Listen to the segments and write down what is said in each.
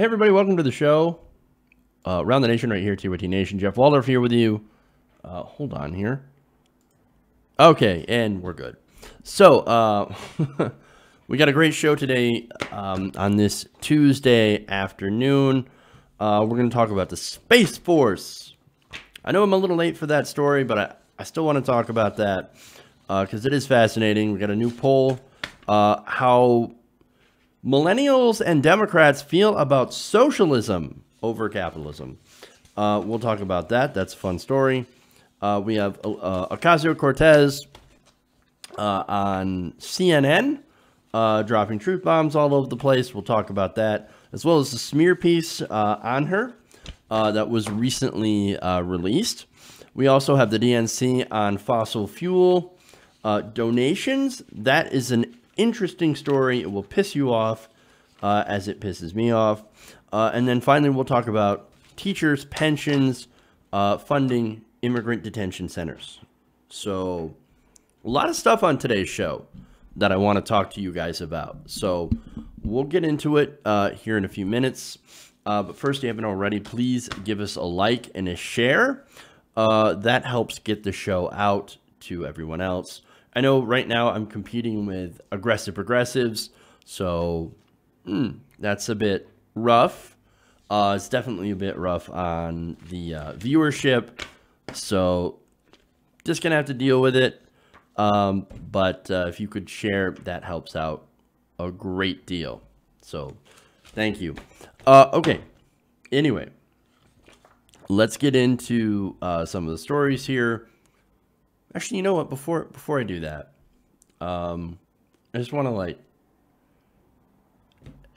Hey everybody, welcome to the show. Around the Nation right here, TYT Nation. Jeff Waldorf here with you. Hold on here. Okay, and we're good. So, we got a great show today on this Tuesday afternoon. We're going to talk about the Space Force. I know I'm a little late for that story, but I still want to talk about that because it is fascinating. We got a new poll, how Millennials and Democrats feel about socialism over capitalism. We'll talk about that. That's a fun story. We have Ocasio-Cortez on CNN dropping truth bombs all over the place. We'll talk about that, as well as the smear piece on her that was recently released. We also have the DNC on fossil fuel donations. That is an interesting story. It will piss you off as it pisses me off. And then finally, we'll talk about teachers' pensions funding immigrant detention centers. So a lot of stuff on today's show that I want to talk to you guys about. So we'll get into it here in a few minutes. But first, if you haven't already, please give us a like and a share. That helps get the show out to everyone else. I know right now I'm competing with aggressive progressives, so that's a bit rough. It's definitely a bit rough on the viewership, so just gonna have to deal with it. But if you could share, that helps out a great deal. So thank you. Okay. Anyway, let's get into some of the stories here. Actually, you know what? Before I do that, I just want to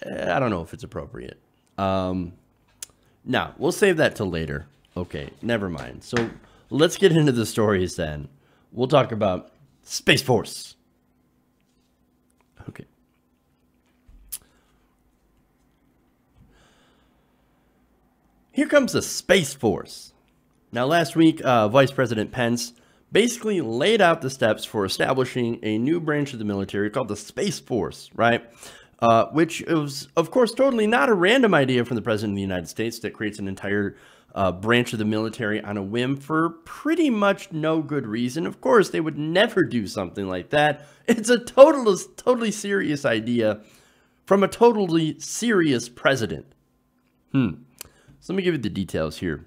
I don't know if it's appropriate. Now, we'll save that till later. Okay, never mind. So let's get into the stories then. We'll talk about Space Force. Okay. Here comes the Space Force. Now, last week, Vice President Pence basically laid out the steps for establishing a new branch of the military called the Space Force, right? Which was, of course, totally not a random idea from the President of the United States that creates an entire branch of the military on a whim for pretty much no good reason. Of course, they would never do something like that. It's a totally serious idea from a totally serious president. So let me give you the details here.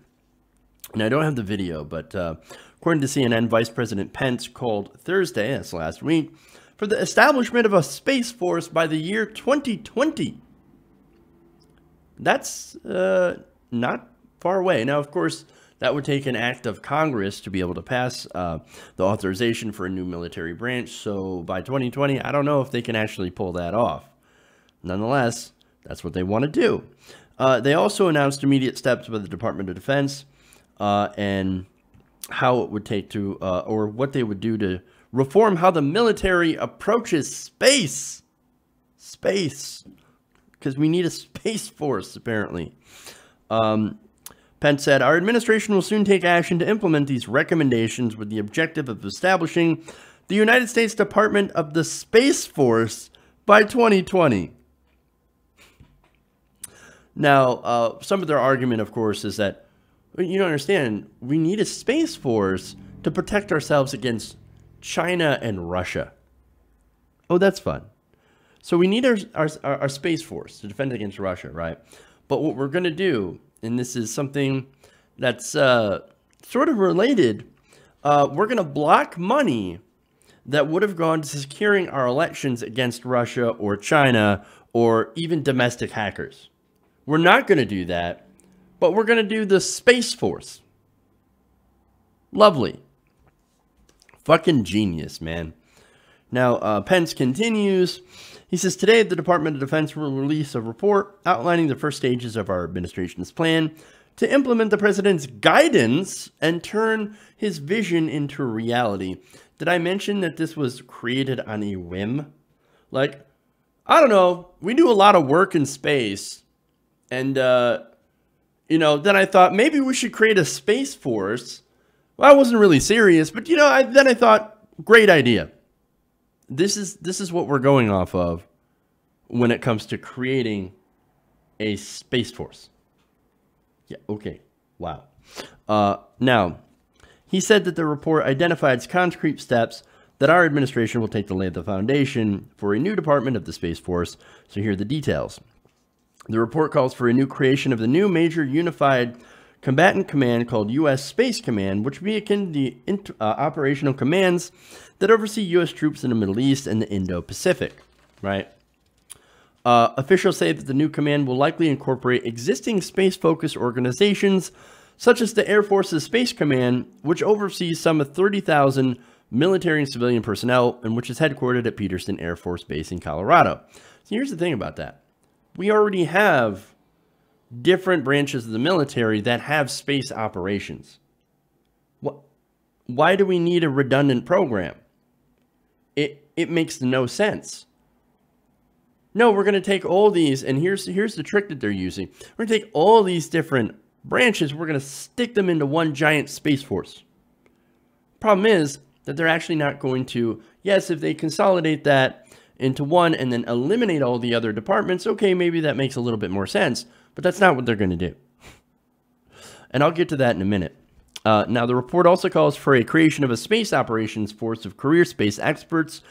And I don't have the video, but according to CNN, Vice President Pence called Thursday, that's last week, for the establishment of a Space Force by the year 2020. That's not far away. Now, of course, that would take an act of Congress to be able to pass the authorization for a new military branch. So by 2020, I don't know if they can actually pull that off. Nonetheless, that's what they want to do. They also announced immediate steps by the Department of Defense and how it would take to, or what they would do to reform how the military approaches space. Because we need a Space Force, apparently. Pence said, our administration will soon take action to implement these recommendations with the objective of establishing the United States Department of the Space Force by 2020. Now, some of their argument, of course, is that, you don't understand, we need a Space Force to protect ourselves against China and Russia. Oh, that's fun. So we need our Space Force to defend against Russia, right? But what we're going to do, and this is something that's sort of related, we're going to block money that would have gone to securing our elections against Russia or China or even domestic hackers. We're not going to do that. But we're going to do the Space Force. Lovely. Fucking genius, man. Now, Pence continues. He says, today the Department of Defense will release a report outlining the first stages of our administration's plan to implement the president's guidance and turn his vision into reality. Did I mention that this was created on a whim? Like, I don't know. We do a lot of work in space. And, you know, then I thought maybe we should create a Space Force. Well, I wasn't really serious, but, you know, then I thought, great idea. This is what we're going off of when it comes to creating a Space Force. Yeah, okay. Wow. Now, he said that the report identifies concrete steps that our administration will take to lay the foundation for a new department of the Space Force. So here are the details. The report calls for a new creation of the new major unified combatant command called U.S. Space Command, which would be akin to the operational commands that oversee U.S. troops in the Middle East and the Indo-Pacific, right? Officials say that the new command will likely incorporate existing space-focused organizations, such as the Air Force's Space Command, which oversees some of 30,000 military and civilian personnel, and which is headquartered at Peterson Air Force Base in Colorado. So here's the thing about that. We already have different branches of the military that have space operations. Why do we need a redundant program? It makes no sense. No, we're going to take all these, and here's the trick that they're using. We're going to take all these different branches, we're going to stick them into one giant space force. Problem is that they're actually not going to, yes, if they consolidate that into one and then eliminate all the other departments, okay, maybe that makes a little bit more sense, but that's not what they're going to do. And I'll get to that in a minute. Now, the report also calls for a creation of a space operations force of career space experts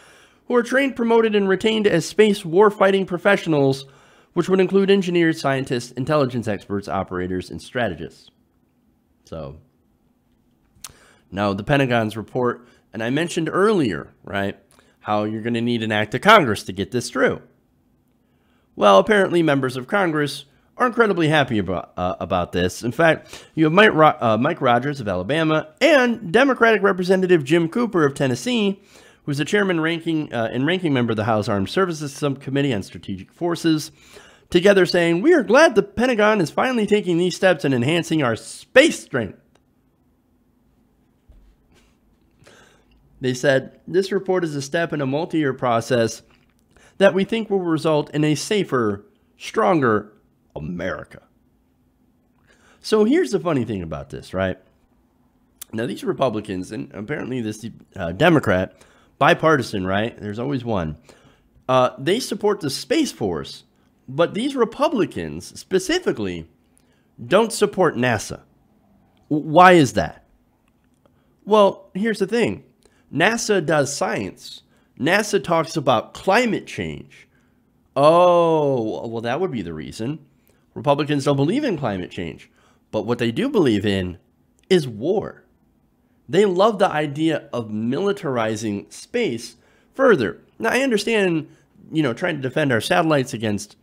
who are trained, promoted, and retained as space warfighting professionals, which would include engineers, scientists, intelligence experts, operators, and strategists. So, now the Pentagon's report, and I mentioned earlier, right, how you're going to need an act of Congress to get this through. Well, apparently members of Congress are incredibly happy about this. In fact, you have Mike Rogers of Alabama and Democratic Representative Jim Cooper of Tennessee, who's the chairman and ranking member of the House Armed Services Subcommittee on Strategic Forces, together saying, "We are glad the Pentagon is finally taking these steps in enhancing our space strength." They said, "This report is a step in a multi-year process that we think will result in a safer, stronger America." So here's the funny thing about this, right? Now, these Republicans, and apparently this Democrat, bipartisan, right? There's always one. They support the Space Force, but these Republicans specifically don't support NASA. Why is that? Well, here's the thing. NASA does science. NASA talks about climate change. Oh, well, that would be the reason. Republicans don't believe in climate change. But what they do believe in is war. They love the idea of militarizing space further. Now, I understand, trying to defend our satellites against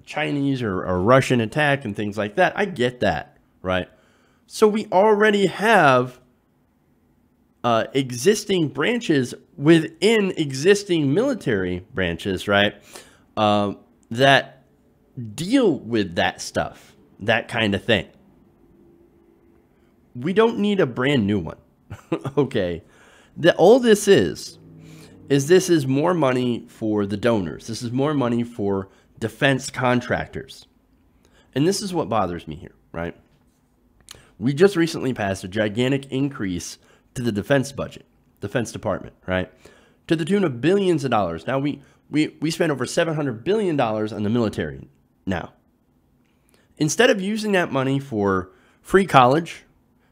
Chinese or Russian attack and things like that. I get that, right? So we already have existing branches within existing military branches, right? That deal with that stuff, that kind of thing. We don't need a brand new one. Okay. All this is this is more money for the donors. This is more money for defense contractors. And this is what bothers me here, right? We just recently passed a gigantic increase to the defense budget, Defense Department, right? To the tune of billions of dollars. Now, we spend over $700 billion on the military now. Instead of using that money for free college,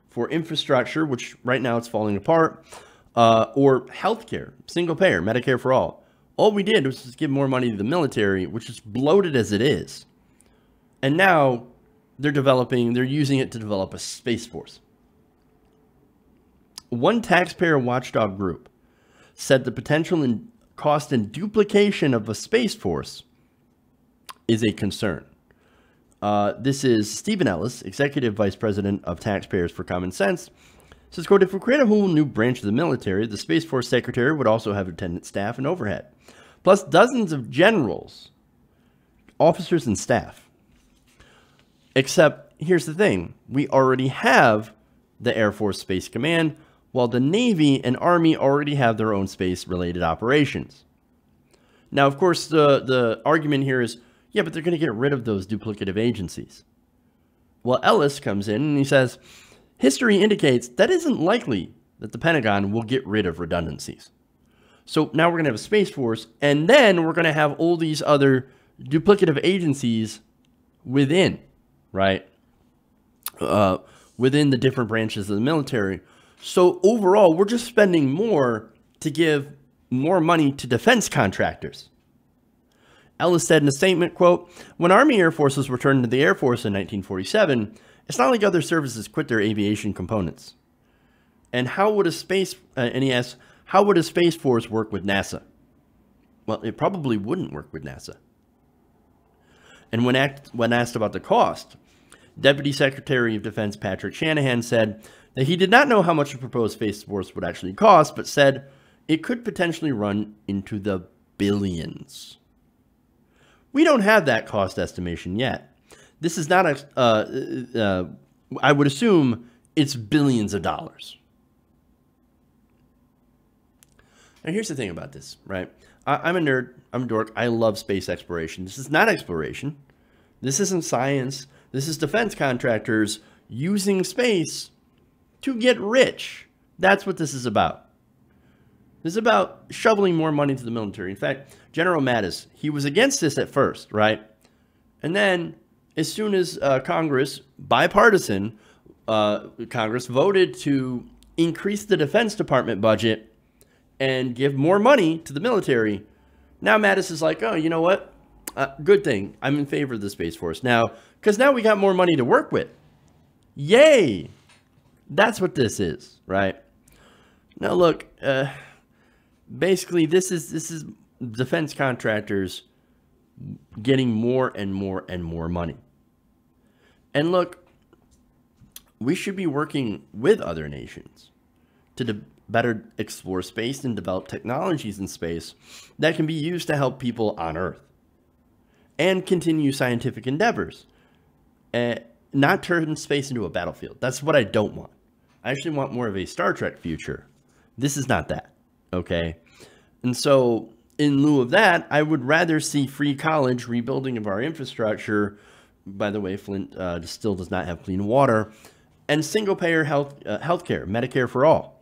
for infrastructure, which right now it's falling apart, or healthcare, single payer, Medicare for all we did was just give more money to the military, which is bloated as it is. And now they're using it to develop a space force. One taxpayer watchdog group said the potential cost and duplication of a space force is a concern. This is Stephen Ellis, Executive Vice President of Taxpayers for Common Sense, says, quote, "If we create a whole new branch of the military, the Space Force Secretary would also have attendant staff and overhead, plus dozens of generals, officers, and staff. Except, here's the thing, we already have the Air Force Space Command, while the Navy and Army already have their own space-related operations." Now, of course, the argument here is, yeah, but they're going to get rid of those duplicative agencies. Well, Ellis comes in and he says, history indicates that isn't likely that the Pentagon will get rid of redundancies. So now we're going to have a Space Force, and then we're going to have all these other duplicative agencies within, right? Within the different branches of the military. So overall, we're just spending more to give more money to defense contractors. Ellis said in a statement, quote, "When Army Air Forces returned to the Air Force in 1947, it's not like other services quit their aviation components. And how would a space, and he asks, how would a Space Force work with NASA? Well, it probably wouldn't work with NASA. And when asked about the cost, Deputy Secretary of Defense Patrick Shanahan said that he did not know how much the proposed Space Force would actually cost, but said it could potentially run into the billions. We don't have that cost estimation yet. This is not I would assume it's billions of dollars. Now, here's the thing about this, right? I'm a nerd. I'm a dork. I love space exploration. This is not exploration. This isn't science. This is defense contractors using space to get rich. That's what this is about. This is about shoveling more money to the military. In fact, General Mattis, he was against this at first, right? And then as soon as Congress, bipartisan, Congress voted to increase the Defense Department budget and give more money to the military, now Mattis is like, oh, you know what? Good thing. I'm in favor of the Space Force now, because now we got more money to work with. Yay! That's what this is, right? Now look, basically this is defense contractors getting more and more and more money. And look, we should be working with other nations to better explore space and develop technologies in space that can be used to help people on Earth and continue scientific endeavors, not turn space into a battlefield. That's what I don't want. I actually want more of a Star Trek future. This is not that, okay? And so in lieu of that, I would rather see free college, rebuilding of our infrastructure. By the way, Flint still does not have clean water, and single-payer healthcare, Medicare for all,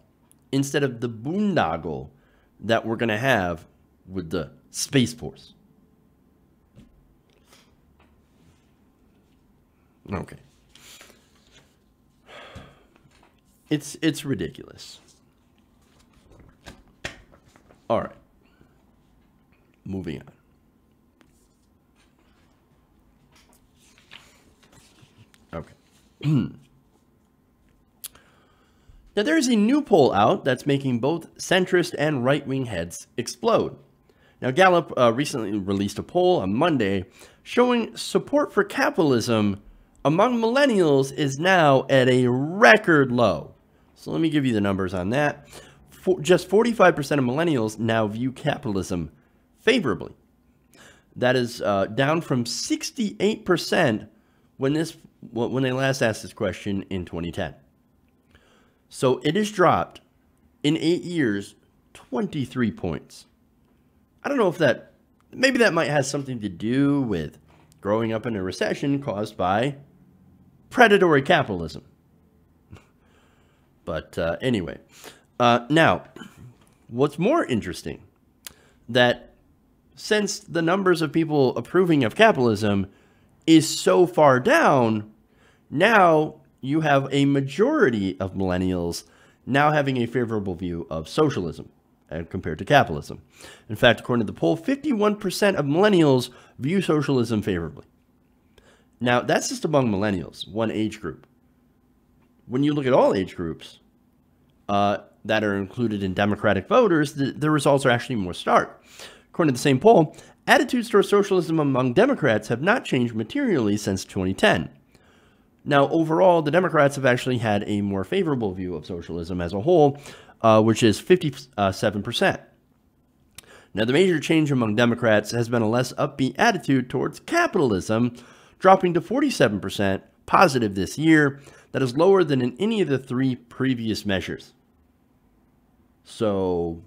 instead of the boondoggle that we're going to have with the Space Force. Okay. It's ridiculous. All right. Moving on. Okay. Now, there's a new poll out that's making both centrist and right-wing heads explode. Now, Gallup recently released a poll on Monday showing support for capitalism among millennials is now at a record low. So let me give you the numbers on that. Just 45% of millennials now view capitalism favorably. That is down from 68% when they last asked this question in 2010. So it has dropped in 8 years 23 points. I don't know if maybe that might have something to do with growing up in a recession caused by predatory capitalism. But anyway, now, what's more interesting, that since the numbers of people approving of capitalism is so far down, now you have a majority of millennials now having a favorable view of socialism compared to capitalism. In fact, according to the poll, 51% of millennials view socialism favorably. Now, that's just among millennials, one age group. When you look at all age groups that are included in Democratic voters, the results are actually more stark. According to the same poll, attitudes towards socialism among Democrats have not changed materially since 2010. Now, overall, the Democrats have actually had a more favorable view of socialism as a whole, which is 57%. Now, the major change among Democrats has been a less upbeat attitude towards capitalism, dropping to 47% positive this year. That is lower than in any of the three previous measures. So,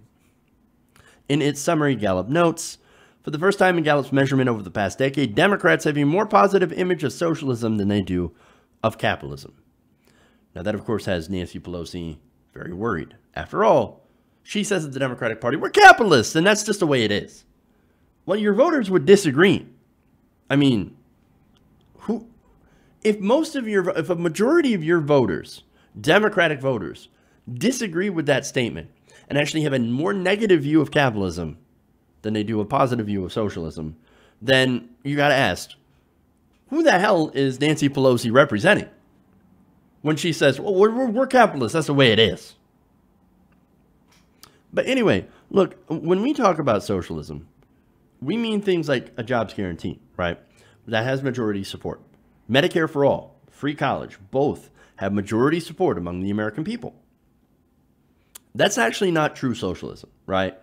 in its summary, Gallup notes, for the first time in Gallup's measurement over the past decade, Democrats have a more positive image of socialism than they do of capitalism. Now, that, of course, has Nancy Pelosi very worried. After all, she says at the Democratic Party, we're capitalists, and that's just the way it is. Well, your voters would disagree. I mean, if a majority of your voters, Democratic voters, disagree with that statement and actually have a more negative view of capitalism than they do a positive view of socialism, then you got to ask, who the hell is Nancy Pelosi representing when she says, well, we're capitalists, that's the way it is? But anyway, look, when we talk about socialism, we mean things like a jobs guarantee, right? That has majority support. Medicare for all, free college, both have majority support among the American people. That's actually not true socialism, right?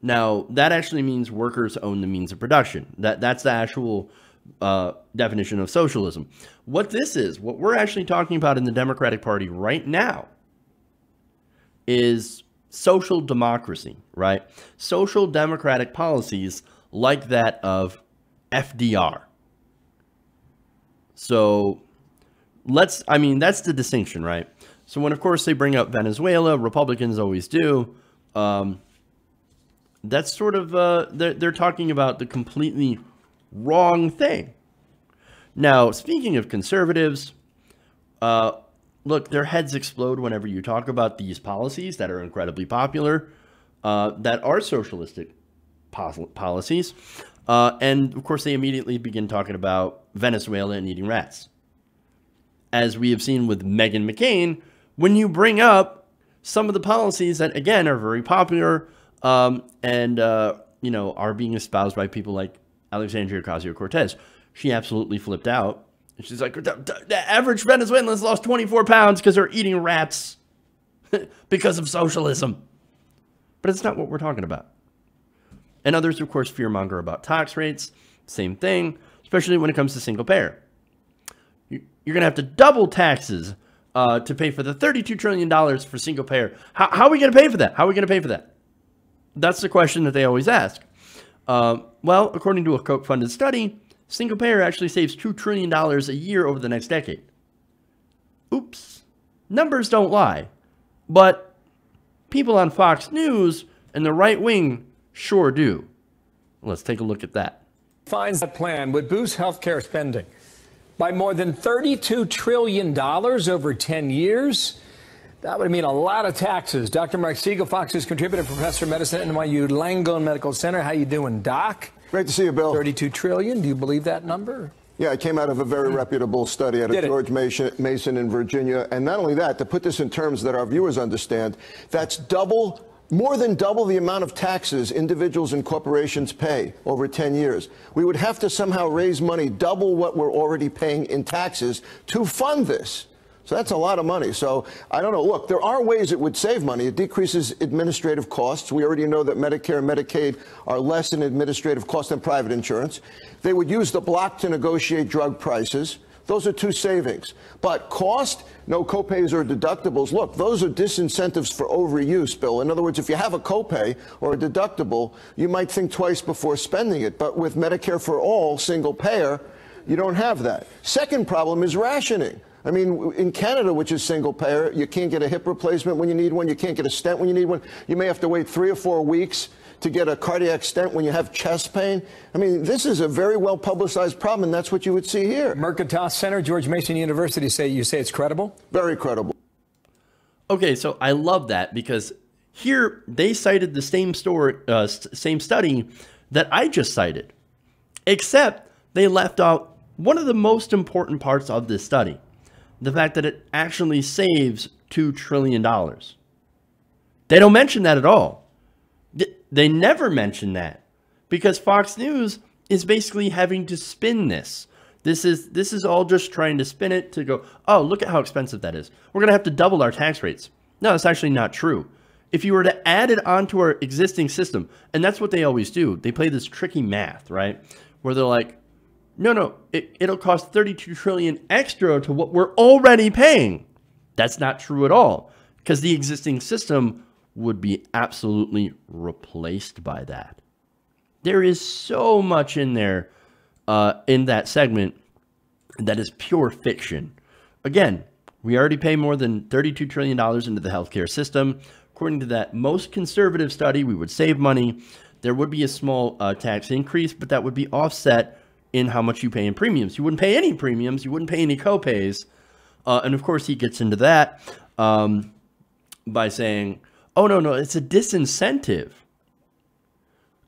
Now, that actually means workers own the means of production. That's the actual definition of socialism. What this is, what we're actually talking about in the Democratic Party right now is social democracy, right? Social democratic policies like that of FDR. So that's the distinction, right? So when, of course, they bring up Venezuela, Republicans always do, that's sort of, they're talking about the completely wrong thing. Now, speaking of conservatives, look, their heads explode whenever you talk about these policies that are incredibly popular, that are socialistic policies. And, of course, they immediately begin talking about Venezuela and eating rats. As we have seen with Meghan McCain, when you bring up some of the policies that, again, are very popular and are being espoused by people like Alexandria Ocasio-Cortez, she absolutely flipped out. She's like, the average Venezuelan's lost 24 pounds because they're eating rats because of socialism. But it's not what we're talking about. And others, of course, fearmonger about tax rates. Same thing, especially when it comes to single payer. You're going to have to double taxes to pay for the $32 trillion for single payer. How are we going to pay for that? How are we going to pay for that? That's the question that they always ask. Well, according to a Koch-funded study, single payer actually saves $2 trillion a year over the next decade. Oops. Numbers don't lie. But people on Fox News and the right wing sure do. Let's take a look at that. Finds that plan would boost healthcare spending by more than $32 trillion over 10 years. That would mean a lot of taxes. Dr. Mark Siegel, Fox News contributor, professor of medicine at NYU Langone Medical Center. How you doing, Doc? Great to see you, Bill. 32 trillion. Do you believe that number? Yeah, it came out of a very reputable study out of George Mason in Virginia. And not only that, to put this in terms that our viewers understand, that's more than double the amount of taxes individuals and corporations pay over 10 years. We would have to somehow raise money, double what we're already paying in taxes to fund this. So that's a lot of money. So I don't know. Look, there are ways it would save money. It decreases administrative costs. We already know that Medicare and Medicaid are less in administrative costs than private insurance. They would use the block to negotiate drug prices. Those are two savings. But cost, no copays or deductibles. Look, those are disincentives for overuse, Bill. In other words, if you have a copay or a deductible, you might think twice before spending it. But with Medicare for all, single payer, you don't have that. Second problem is rationing. I mean, in Canada, which is single payer, you can't get a hip replacement when you need one. You can't get a stent when you need one. You may have to wait 3 or 4 weeks to get a cardiac stent when you have chest pain. I mean, this is a very well-publicized problem, and that's what you would see here. Mercatus Center, George Mason University, you say it's credible? Very credible. Okay, so I love that because here they cited the same study that I just cited, except they left out one of the most important parts of this study. The fact that it actually saves $2 trillion. They don't mention that at all. They never mention that because Fox News is basically having to spin this. This is all just trying to spin it to go, oh, look at how expensive that is. We're going to have to double our tax rates. No, that's actually not true. If you were to add it onto our existing system, and that's what they always do. They play this tricky math, right? Where they're like, no, it'll cost $32 trillion extra to what we're already paying. That's not true at all because the existing system would be absolutely replaced by that. There is so much in there in that segment that is pure fiction. Again, we already pay more than $32 trillion into the healthcare system. According to that most conservative study, we would save money. There would be a small tax increase, but that would be offset in how much you pay in premiums. You wouldn't pay any premiums. You wouldn't pay any copays. And of course, he gets into that by saying, oh, no, it's a disincentive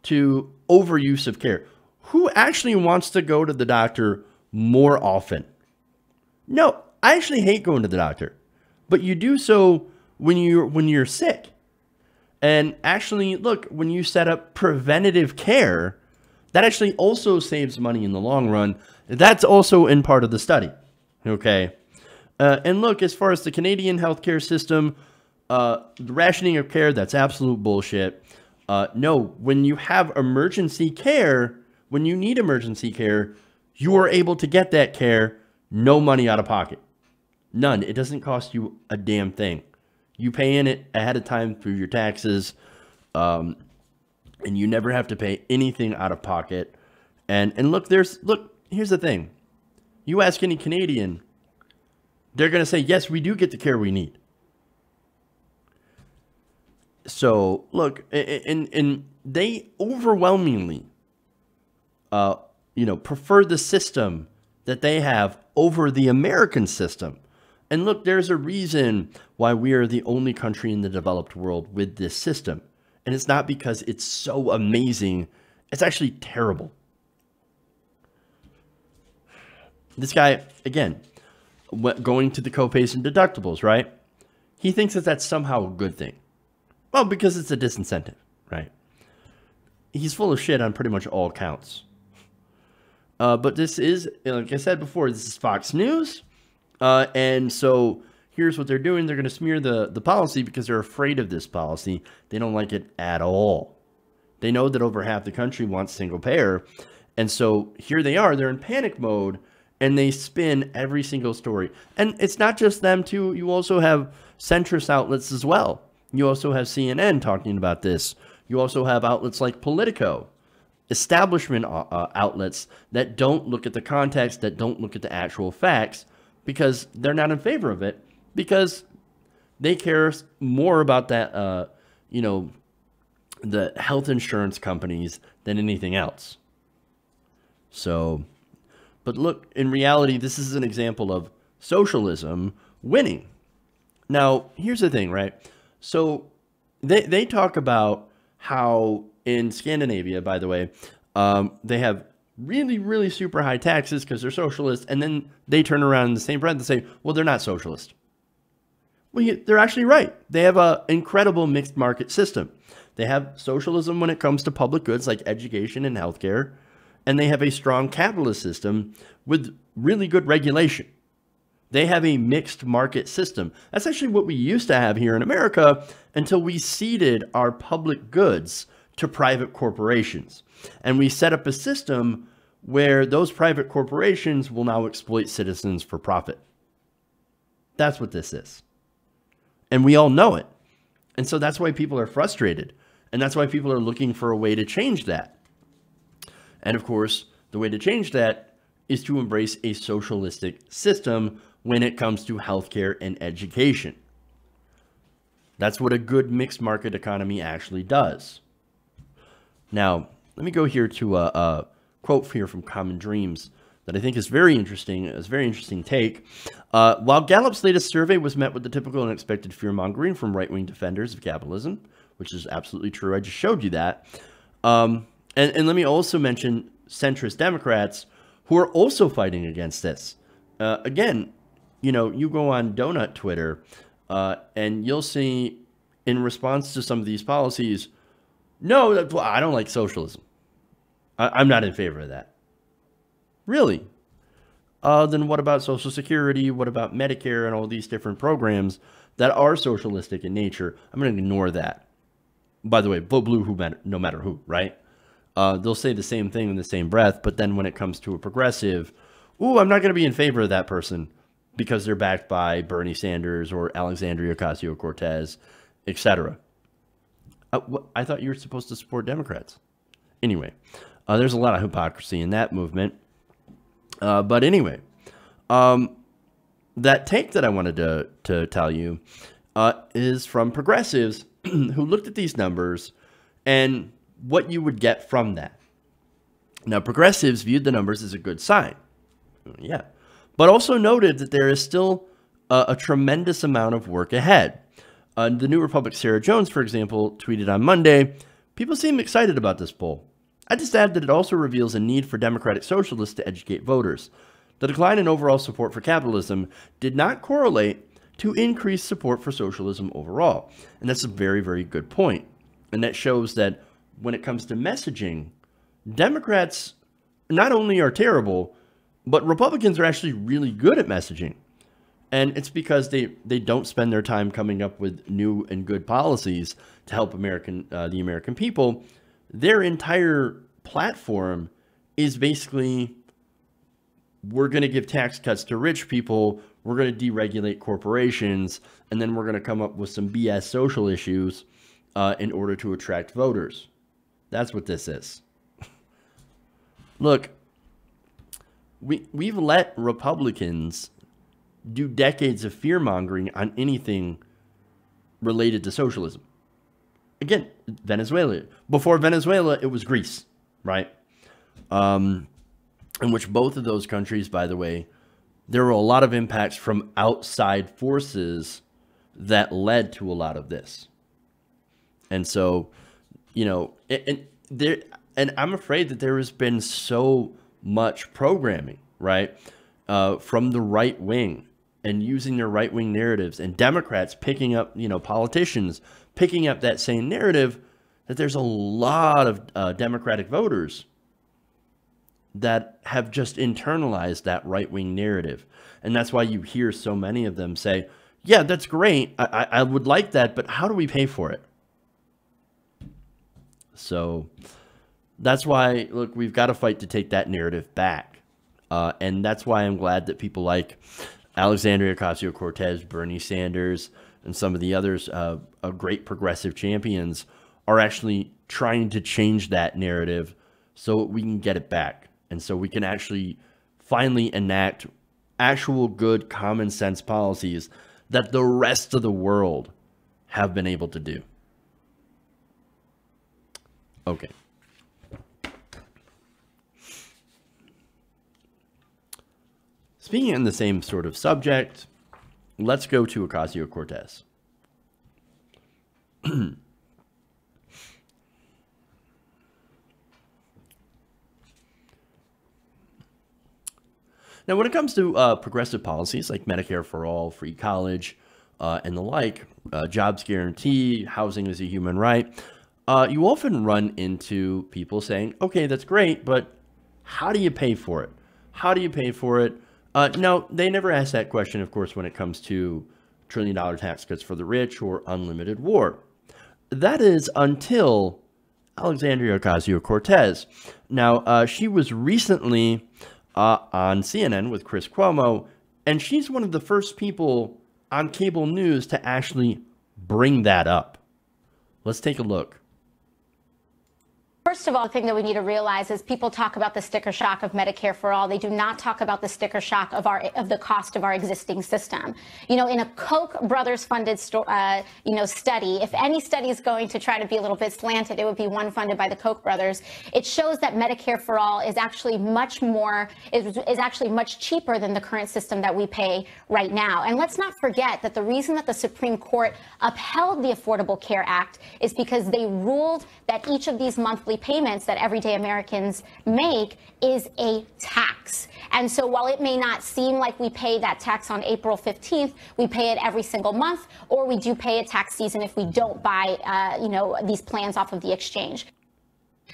to overuse of care. Who actually wants to go to the doctor more often? No, I actually hate going to the doctor, but you do so when you're sick. And actually, look, when you set up preventative care, that actually also saves money in the long run. That's also in part of the study. Okay. And look, as far as the Canadian healthcare system, the rationing of care, that's absolute bullshit. No, when you have emergency care, when you need emergency care, you are able to get that care, no money out of pocket. None. It doesn't cost you a damn thing. You pay in it ahead of time through your taxes, and you never have to pay anything out of pocket. And look, here's the thing. You ask any Canadian, they're going to say, yes, we do get the care we need. So look, and they overwhelmingly, prefer the system that they have over the American system. And look, there's a reason why we are the only country in the developed world with this system. And it's not because it's so amazing. It's actually terrible. This guy, again, going to the copays and deductibles, right? He thinks that that's somehow a good thing. Well, because it's a disincentive, right? He's full of shit on pretty much all counts. But this is, like I said before, this is Fox News. And so here's what they're doing. They're going to smear the policy because they're afraid of this policy. They don't like it at all. They know that over half the country wants single payer. And so here they are. They're in panic mode. And they spin every single story. And it's not just them, too. You also have centrist outlets as well. You also have CNN talking about this. You also have outlets like Politico, establishment outlets that don't look at the context, that don't look at the actual facts, because they're not in favor of it, because they care more about that, the health insurance companies than anything else. So, but look, in reality, this is an example of socialism winning. Now, here's the thing, right? So they talk about how in Scandinavia, by the way, they have really, really super high taxes because they're socialist. And then they turn around in the same breath and say, well, they're not socialist. Well, they're actually right. They have an incredible mixed market system. They have socialism when it comes to public goods like education and healthcare. And they have a strong capitalist system with really good regulation. They have a mixed market system. That's actually what we used to have here in America until we ceded our public goods to private corporations. And we set up a system where those private corporations will now exploit citizens for profit. That's what this is. And we all know it. And so that's why people are frustrated. And that's why people are looking for a way to change that. And of course, the way to change that is to embrace a socialistic system when it comes to healthcare and education. That's what a good mixed market economy actually does. Now, let me go here to a quote here from Common Dreams that I think is very interesting. It's a very interesting take. While Gallup's latest survey was met with the typical and expected fear-mongering from right-wing defenders of capitalism, which is absolutely true. I just showed you that. And let me also mention centrist Democrats who are also fighting against this. Again, you go on Donut Twitter and you'll see in response to some of these policies, no, I don't like socialism. I'm not in favor of that. Really? Then what about Social Security? What about Medicare and all these different programs that are socialistic in nature? I'm going to ignore that. By the way, vote blue no matter who, right? They'll say the same thing in the same breath, but then when it comes to a progressive, ooh, I'm not going to be in favor of that person because they're backed by Bernie Sanders or Alexandria Ocasio-Cortez, etc. I thought you were supposed to support Democrats. Anyway, there's a lot of hypocrisy in that movement. But anyway, that take that I wanted to tell you is from progressives who looked at these numbers and what you would get from that. Now, progressives viewed the numbers as a good sign. Yeah. But also noted that there is still a tremendous amount of work ahead. The New Republic's Sarah Jones, for example, tweeted on Monday, "People seem excited about this poll. I just add that it also reveals a need for democratic socialists to educate voters. The decline in overall support for capitalism did not correlate to increased support for socialism overall." And that's a very, very good point. And that shows that when it comes to messaging, Democrats not only are terrible, but Republicans are actually really good at messaging. And it's because they don't spend their time coming up with new and good policies to help the American people. Their entire platform is basically, we're going to give tax cuts to rich people, we're going to deregulate corporations, and then we're going to come up with some BS social issues in order to attract voters. That's what this is. Look, we've let Republicans do decades of fear-mongering on anything related to socialism. Again, Venezuela. Before Venezuela, it was Greece, right? In which both of those countries, by the way, there were a lot of impacts from outside forces that led to a lot of this. And so, you know, and I'm afraid that there has been so much programming, right, from the right wing and using their right-wing narratives, and Democrats picking up, you know, politicians picking up that same narrative, that there's a lot of Democratic voters that have just internalized that right-wing narrative. And that's why you hear so many of them say, yeah, that's great, I would like that, but how do we pay for it? So that's why, look, we've got to fight to take that narrative back. And that's why I'm glad that people like Alexandria Ocasio-Cortez, Bernie Sanders, and some of the others, great progressive champions, are actually trying to change that narrative so we can get it back. And so we can actually finally enact actual good common sense policies that the rest of the world have been able to do. Okay. Speaking on the same sort of subject, let's go to Ocasio-Cortez. Now, when it comes to progressive policies like Medicare for all, free college, and the like, jobs guarantee, housing is a human right, you often run into people saying, okay, that's great, but how do you pay for it? How do you pay for it? No, they never ask that question, of course, when it comes to trillion-dollar tax cuts for the rich or unlimited war. That is until Alexandria Ocasio-Cortez. Now, she was recently on CNN with Chris Cuomo, and she's one of the first people on cable news to actually bring that up. Let's take a look. First of all, the thing that we need to realize is people talk about the sticker shock of Medicare for all. They do not talk about the sticker shock of the cost of our existing system. You know, in a Koch brothers funded study, if any study is going to try to be a little bit slanted, it would be one funded by the Koch brothers. It shows that Medicare for all is actually much cheaper than the current system that we pay right now. And let's not forget that the reason that the Supreme Court upheld the Affordable Care Act is because they ruled that each of these monthly payments that everyday Americans make is a tax. And so while it may not seem like we pay that tax on April 15th, we pay it every single month, or we do pay a tax season if we don't buy, these plans off of the exchange.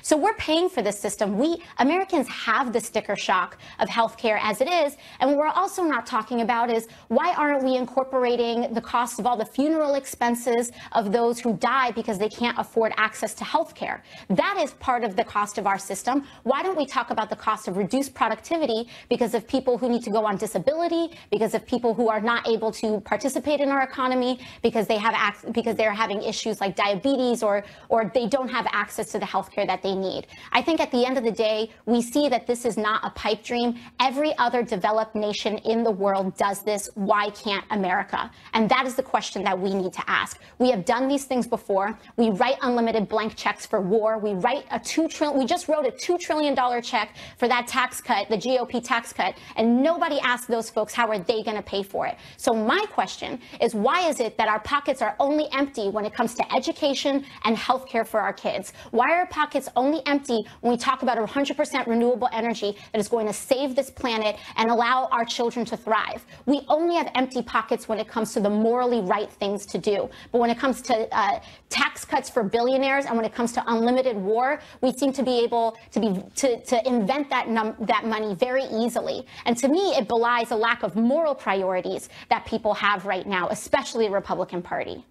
So we're paying for this system. We Americans have the sticker shock of healthcare as it is. And what we're also not talking about is why aren't we incorporating the cost of all the funeral expenses of those who die because they can't afford access to healthcare? That is part of the cost of our system. Why don't we talk about the cost of reduced productivity because of people who need to go on disability, because of people who are not able to participate in our economy, because they're having issues like diabetes or they don't have access to the healthcare that they they need. I think at the end of the day, we see that this is not a pipe dream. Every other developed nation in the world does this. Why can't America? And that is the question that we need to ask. We have done these things before. We write unlimited blank checks for war. We just wrote a $2 trillion check for that tax cut, the GOP tax cut, and nobody asked those folks how are they going to pay for it. So my question is, why is it that our pockets are only empty when it comes to education and healthcare for our kids? Why are our pockets only empty when we talk about 100% renewable energy that is going to save this planet and allow our children to thrive? We only have empty pockets when it comes to the morally right things to do. But when it comes to tax cuts for billionaires and when it comes to unlimited war, we seem to be able to invent that money very easily. And to me, it belies a lack of moral priorities that people have right now, especially the Republican Party.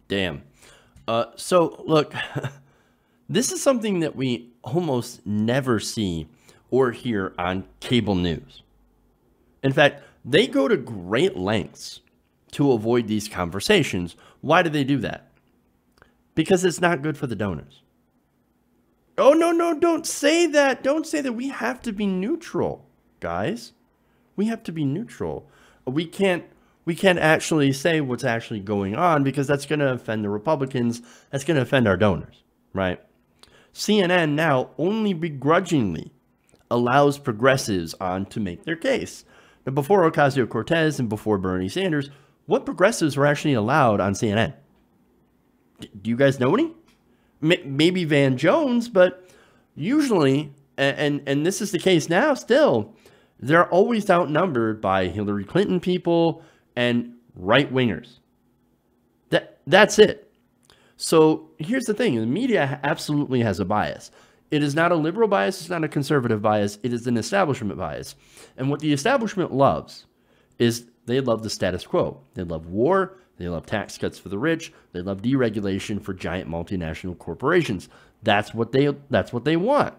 Damn. So, look, this is something that we almost never see or hear on cable news. In fact, they go to great lengths to avoid these conversations. Why do they do that? Because it's not good for the donors. Oh, no, don't say that. Don't say that. We have to be neutral, guys. We have to be neutral. We can't actually say what's actually going on because that's going to offend the Republicans. That's going to offend our donors, right? CNN now only begrudgingly allows progressives on to make their case. Now, before Ocasio-Cortez and before Bernie Sanders, what progressives were actually allowed on CNN? Do you guys know any? Maybe Van Jones, but usually, and this is the case now still, they're always outnumbered by Hillary Clinton people and right-wingers. That's it. So here's the thing. The media absolutely has a bias. It is not a liberal bias. It's not a conservative bias. It is an establishment bias. And what the establishment loves is they love the status quo. They love war. They love tax cuts for the rich. They love deregulation for giant multinational corporations. That's what they want.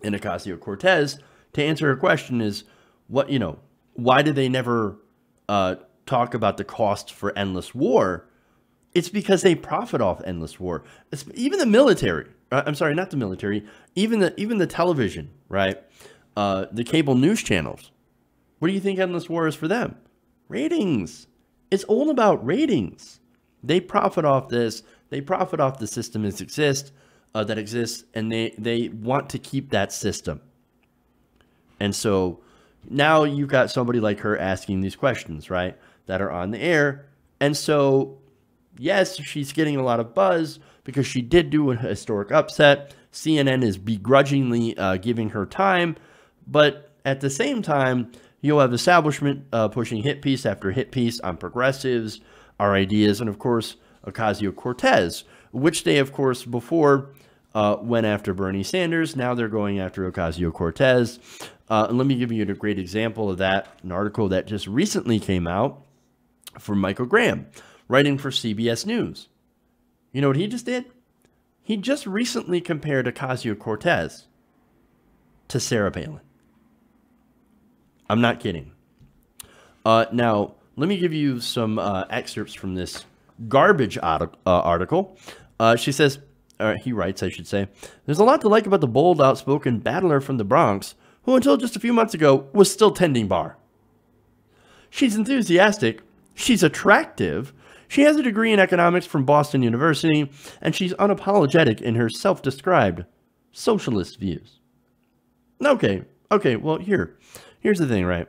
And Ocasio-Cortez, to answer her question, is why do they never talk about the cost for endless war? It's because they profit off endless war. Even the military. I'm sorry, not the military. Even the television, right? The cable news channels. What do you think endless war is for them? Ratings. It's all about ratings. They profit off this. They profit off the system that exists, and they want to keep that system. And so now you've got somebody like her asking these questions, right, that are on the air. And so, yes, she's getting a lot of buzz because she did do a historic upset. CNN is begrudgingly giving her time. But at the same time, you'll have establishment pushing hit piece after hit piece on progressives, our ideas, and, of course, Ocasio-Cortez, which they, of course, before went after Bernie Sanders. Now they're going after Ocasio-Cortez. And let me give you a great example of that, an article that just recently came out from Michael Graham, writing for CBS News. You know what he just did? He just recently compared Ocasio-Cortez to Sarah Palin. I'm not kidding. Now, let me give you some excerpts from this garbage article. She says, or he writes, I should say, there's a lot to like about the bold, outspoken battler from the Bronx, who until just a few months ago was still tending bar. She's enthusiastic. She's attractive. She has a degree in economics from Boston University, and she's unapologetic in her self-described socialist views. Okay, well, here's the thing, right?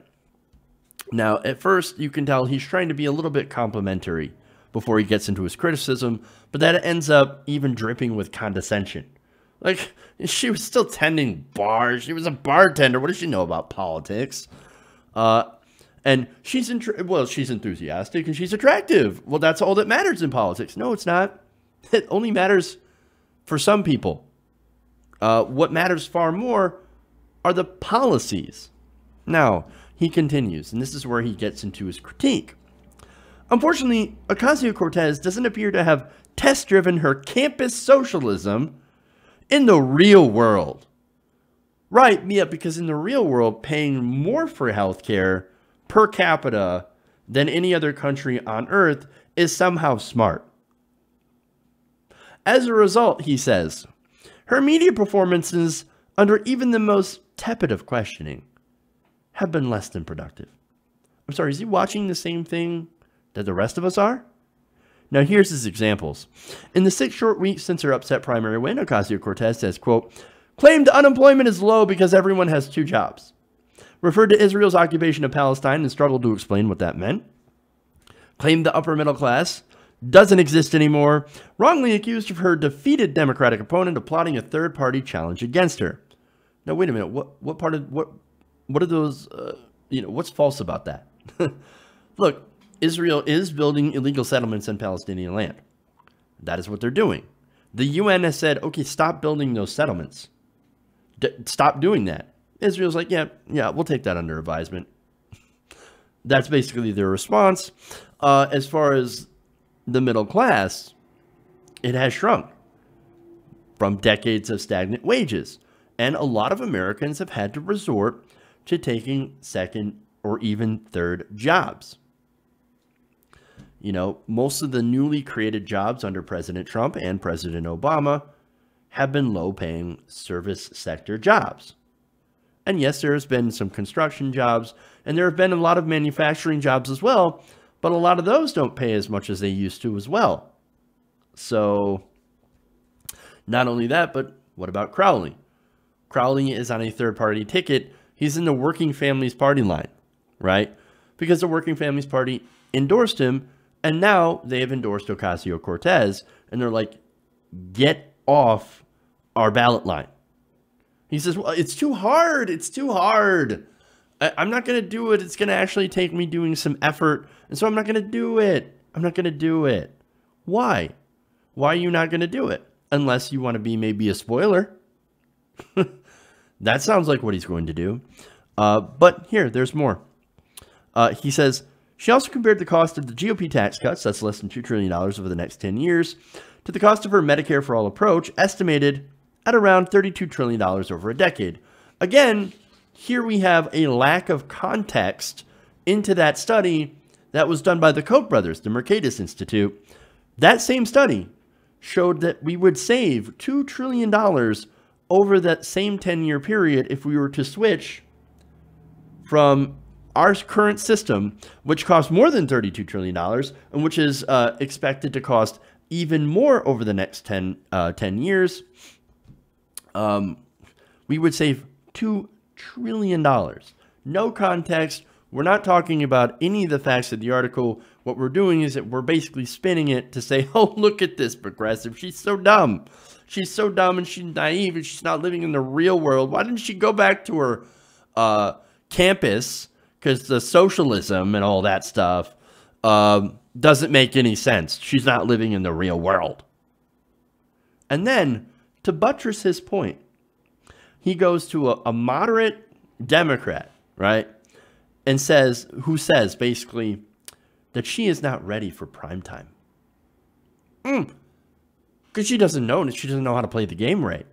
Now, at first, you can tell he's trying to be a little bit complimentary before he gets into his criticism, but that ends up even dripping with condescension. Like, she was still tending bars. She was a bartender. What does she know about politics? And she's enthusiastic and she's attractive. Well, that's all that matters in politics. No, it's not. It only matters for some people. What matters far more are the policies. Now, he continues, and this is where he gets into his critique. Unfortunately, Ocasio-Cortez doesn't appear to have test-driven her campus socialism in the real world. Right, yeah, because in the real world, paying more for healthcare per capita than any other country on earth is somehow smart. As a result, he says, her media performances under even the most tepid of questioning have been less than productive. I'm sorry, is he watching the same thing that the rest of us are? Now, here's his examples. In the 6 short weeks since her upset primary win, Ocasio-Cortez says, quote, claimed unemployment is low because everyone has 2 jobs. Referred to Israel's occupation of Palestine and struggled to explain what that meant. Claimed the upper middle class doesn't exist anymore. Wrongly accused of her defeated Democratic opponent of plotting a third-party challenge against her. Now, wait a minute. What are those, what's false about that? Look, Israel is building illegal settlements on Palestinian land. That is what they're doing. The UN has said, okay, stop building those settlements. Stop doing that. Israel's like, yeah, we'll take that under advisement. That's basically their response. As far as the middle class, it has shrunk from decades of stagnant wages. And a lot of Americans have had to resort to taking second or even third jobs. You know, most of the newly created jobs under President Trump and President Obama have been low-paying service sector jobs. And yes, there has been some construction jobs, and there have been a lot of manufacturing jobs as well, but a lot of those don't pay as much as they used to as well. So, not only that, but what about Crowley? Crowley is on a third-party ticket. He's in the Working Families Party line, right? Because the Working Families Party endorsed him, and now they have endorsed Ocasio-Cortez, and they're like, get off our ballot line. He says, well, it's too hard. It's too hard. I'm not going to do it. It's going to actually take me doing some effort, and so I'm not going to do it. I'm not going to do it. Why? Why are you not going to do it? Unless you want to be maybe a spoiler. That sounds like what he's going to do. But here, there's more. He says, she also compared the cost of the GOP tax cuts, that's less than $2 trillion over the next 10 years, to the cost of her Medicare for All approach, estimated at around $32 trillion over a decade. Again, here we have a lack of context into that study that was done by the Koch brothers, the Mercatus Institute. That same study showed that we would save $2 trillion over that same 10-year period if we were to switch from our current system, which costs more than $32 trillion, and which is expected to cost even more over the next 10 years, we would save $2 trillion. No context. We're not talking about any of the facts of the article. What we're doing is that we're basically spinning it to say, oh, look at this progressive. She's so dumb. She's so dumb and she's naive and she's not living in the real world. Why didn't she go back to her campus? Because the socialism and all that stuff doesn't make any sense. She's not living in the real world. And then, to buttress his point, he goes to a moderate Democrat, right? And who says basically that she is not ready for prime time. Because she doesn't know how to play the game right.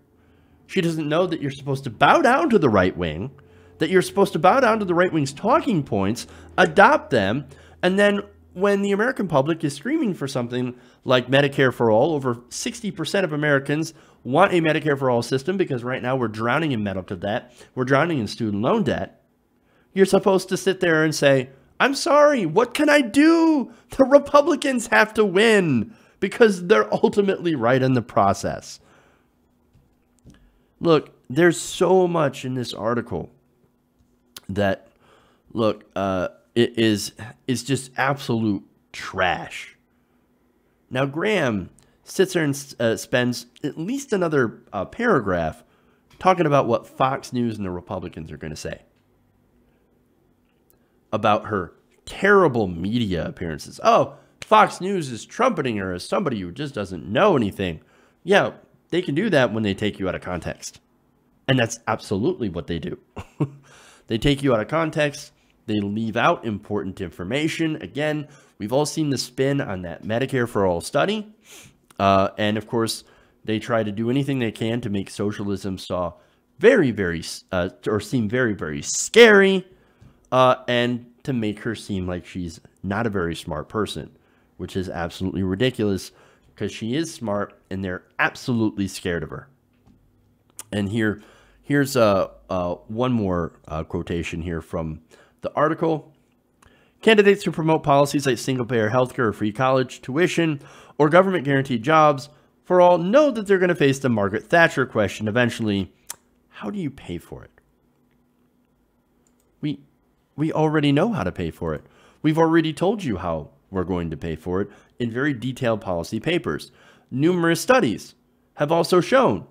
She doesn't know that you're supposed to bow down to the right wing, that you're supposed to bow down to the right wing's talking points, adopt them, and then when the American public is screaming for something like Medicare for All, over 60% of Americans want a Medicare for All system because right now we're drowning in medical debt, we're drowning in student loan debt. You're supposed to sit there and say, I'm sorry, what can I do? The Republicans have to win because they're ultimately right in the process. Look, there's so much in this article that, look, it is just absolute trash. Now, Graham sits there and spends at least another paragraph talking about what Fox News and the Republicans are going to say about her terrible media appearances. Oh, Fox News is trumpeting her as somebody who just doesn't know anything. Yeah, they can do that when they take you out of context. And that's absolutely what they do. They take you out of context. They leave out important information. Again, we've all seen the spin on that Medicare for All study. And of course, they try to do anything they can to make socialism seem very, very scary. And to make her seem like she's not a very smart person, which is absolutely ridiculous because she is smart and they're absolutely scared of her. And here's one more quotation here from the article. Candidates who promote policies like single-payer healthcare or free college tuition or government-guaranteed jobs for all know that they're going to face the Margaret Thatcher question eventually. How do you pay for it? We already know how to pay for it. We've already told you how we're going to pay for it in very detailed policy papers. Numerous studies have also shown,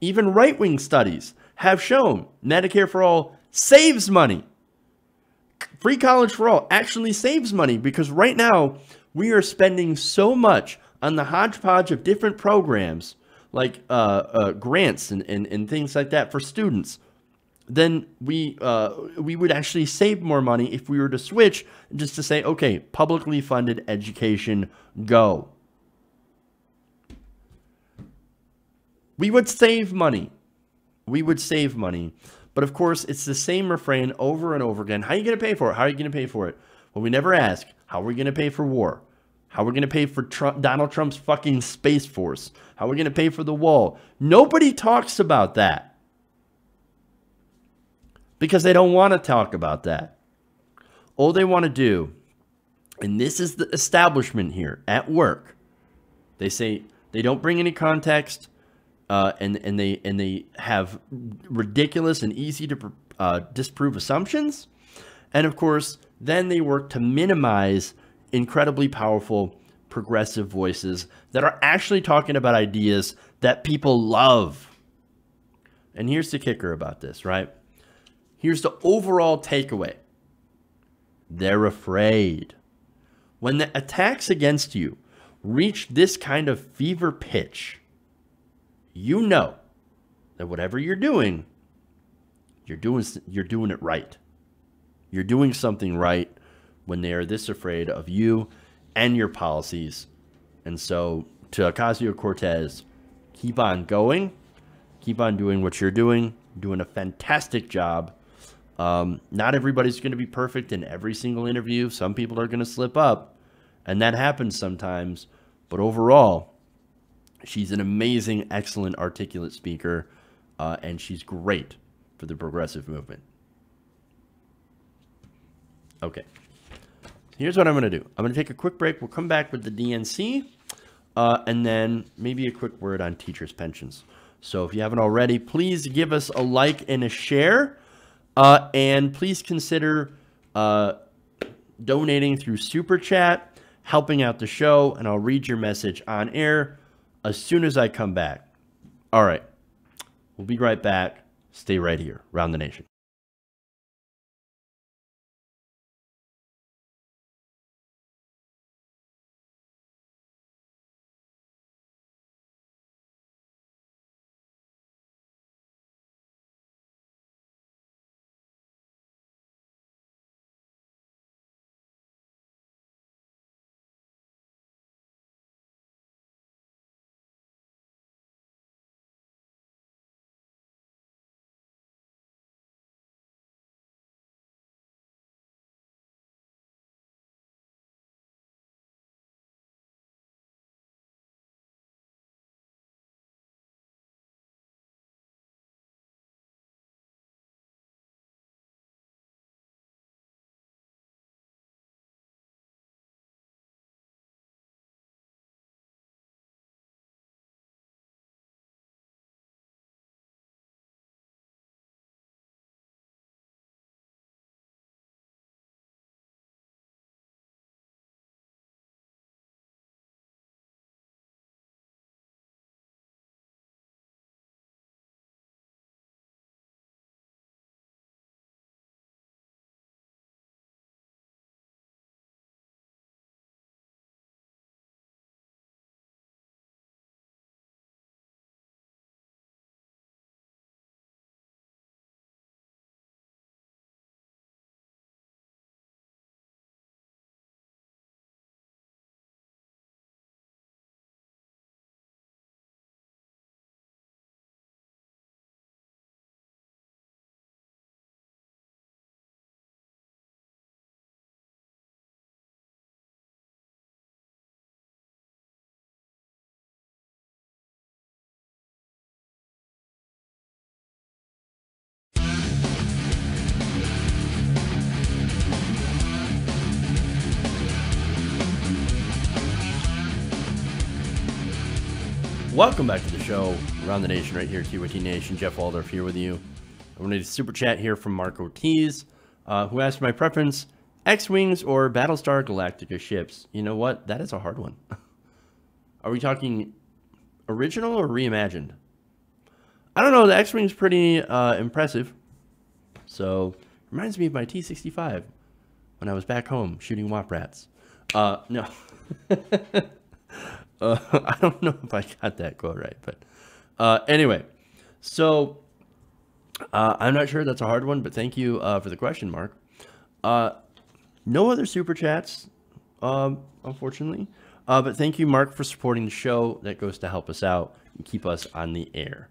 even right-wing studies have shown, Medicare for all saves money. Free college for all actually saves money because right now we are spending so much on the hodgepodge of different programs like grants and things like that for students. Then we would actually save more money if we were to switch just to say, okay, publicly funded education, go. We would save money. We would save money. But of course, it's the same refrain over and over again. How are you going to pay for it? How are you going to pay for it? Well, we never ask, how are we going to pay for war? How are we going to pay for Donald Trump's fucking Space Force? How are we going to pay for the wall? Nobody talks about that. Because they don't want to talk about that. All they want to do, and this is the establishment here at work, they say they don't bring any context, and they have ridiculous and easy to disprove assumptions, and of course, then they work to minimize incredibly powerful progressive voices that are actually talking about ideas that people love. And here's the kicker about this, right? Here's the overall takeaway. They're afraid. When the attacks against you reach this kind of fever pitch, you know that whatever you're doing it right. You're doing something right when they are this afraid of you and your policies. And so to Ocasio-Cortez, keep on going. Keep on doing what you're doing a fantastic job. Not everybody's going to be perfect in every single interview. Some people are going to slip up, and that happens sometimes. But overall, she's an amazing, excellent, articulate speaker, and she's great for the progressive movement. Okay. Here's what I'm going to do. I'm going to take a quick break. We'll come back with the DNC, and then maybe a quick word on teachers' pensions. So if you haven't already, please give us a like and a share. And please consider donating through Super Chat, helping out the show, and I'll read your message on air as soon as I come back. All right. We'll be right back. Stay right here. Round the Nation. Welcome back to the show, Around the Nation, right here at TYT Nation. Jeff Waldorf here with you. I wanted a super chat here from Mark Ortiz, who asked my preference, X-Wings or Battlestar Galactica ships. You know what? That is a hard one. Are we talking original or reimagined? I don't know. The X-Wing's pretty impressive. So, reminds me of my T-65 when I was back home shooting WAP rats. No. I don't know if I got that quote right, but anyway, so I'm not sure. That's a hard one, but thank you for the question, Mark. No other super chats, unfortunately, but thank you, Mark, for supporting the show. That goes to help us out and keep us on the air.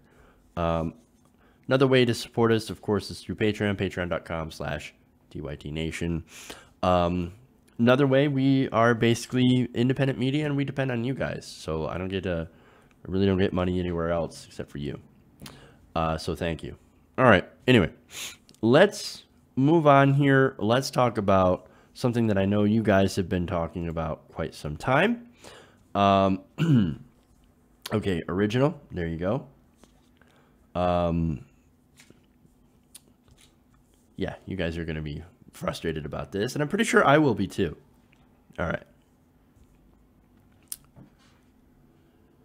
Another way to support us, of course, is through Patreon, patreon.com/TYTNation. Another way, we are basically independent media, and we depend on you guys. So I really don't get money anywhere else except for you. So thank you. All right. Anyway, let's move on here. Let's talk about something that I know you guys have been talking about quite some time. Okay, original. There you go. Yeah, you guys are going to be frustrated about this, and I'm pretty sure I will be too. All right.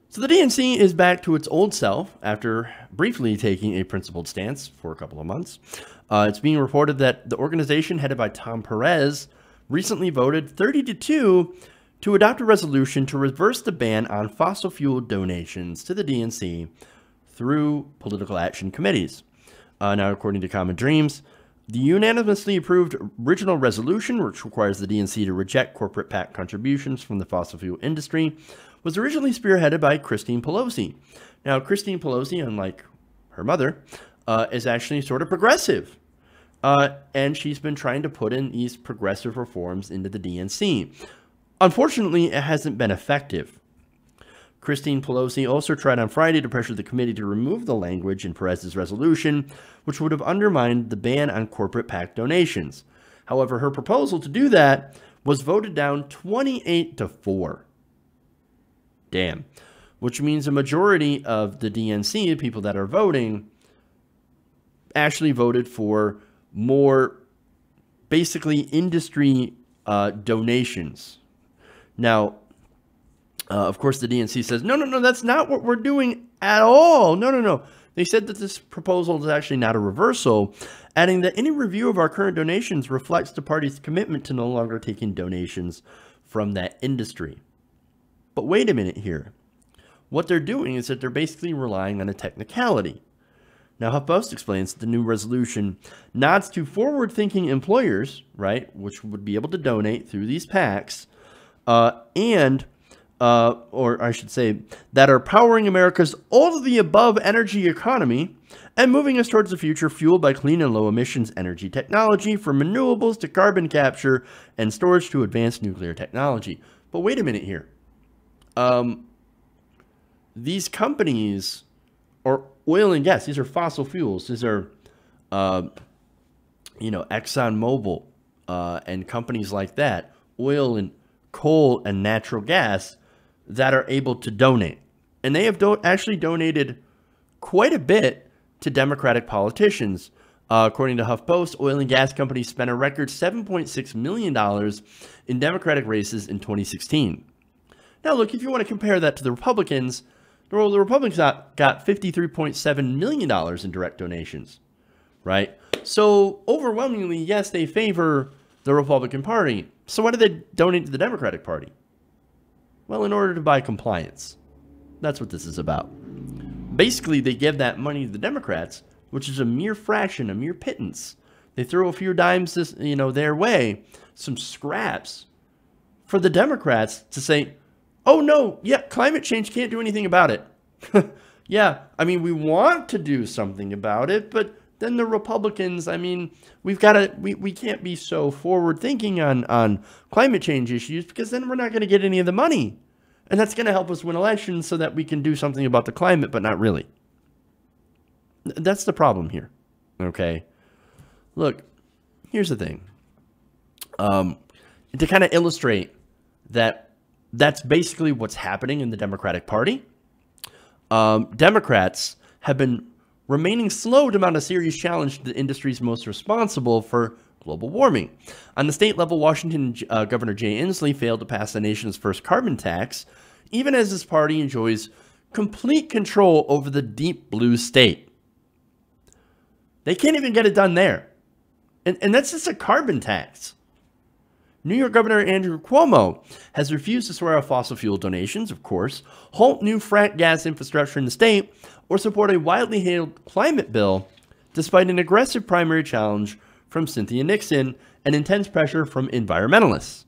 So the DNC is back to its old self after briefly taking a principled stance for a couple of months. It's being reported that the organization headed by Tom Perez recently voted 30-2 to adopt a resolution to reverse the ban on fossil fuel donations to the DNC through political action committees. Now, according to Common Dreams, the unanimously approved original resolution, which requires the DNC to reject corporate PAC contributions from the fossil fuel industry, was originally spearheaded by Christine Pelosi. Now, Christine Pelosi, unlike her mother, is actually sort of progressive. And she's been trying to put in these progressive reforms into the DNC. Unfortunately, it hasn't been effective. Christine Pelosi also tried on Friday to pressure the committee to remove the language in Perez's resolution, which would have undermined the ban on corporate PAC donations. However, her proposal to do that was voted down 28-4. Damn. Which means a majority of the DNC, people that are voting, actually voted for more, basically, industry donations. Now, of course, the DNC says, no, that's not what we're doing at all. No. They said that this proposal is actually not a reversal, adding that any review of our current donations reflects the party's commitment to no longer taking donations from that industry. But wait a minute here. What they're doing is that they're basically relying on a technicality. Now, HuffPost explains that the new resolution nods to forward-thinking employers, right, which would be able to donate through these PACs, or I should say, that are powering America's all-of-the-above energy economy and moving us towards a future fueled by clean and low-emissions energy technology, from renewables to carbon capture and storage to advanced nuclear technology. But wait a minute here. These companies are oil and gas. These are fossil fuels. These are, ExxonMobil and companies like that, oil and coal and natural gas, that are able to donate. And they have actually donated quite a bit to Democratic politicians. According to HuffPost, oil and gas companies spent a record $7.6 million in Democratic races in 2016. Now, look, if you want to compare that to the Republicans, well, the Republicans got $53.7 million in direct donations, right? So, overwhelmingly, yes, they favor the Republican Party. So why do they donate to the Democratic Party? Well, in order to buy compliance. That's what this is about. Basically, they give that money to the Democrats, which is a mere fraction, a mere pittance. They throw a few dimes, their way, some scraps, for the Democrats to say, oh, no, yeah, climate change, can't do anything about it. Yeah, I mean, we want to do something about it, but then the Republicans, I mean, we can't be so forward-thinking on climate change issues, because then we're not going to get any of the money. And that's going to help us win elections so that we can do something about the climate, but not really. That's the problem here, okay? Look, here's the thing. To kind of illustrate that that's basically what's happening in the Democratic Party, Democrats have been remaining slow to mount a serious challenge to the industries most responsible for global warming. On the state level, Washington Governor Jay Inslee failed to pass the nation's first carbon tax, even as his party enjoys complete control over the deep blue state. They can't even get it done there. And that's just a carbon tax. New York Governor Andrew Cuomo has refused to swear off fossil fuel donations, of course, halt new frack gas infrastructure in the state, or support a widely hailed climate bill, despite an aggressive primary challenge from Cynthia Nixon and intense pressure from environmentalists.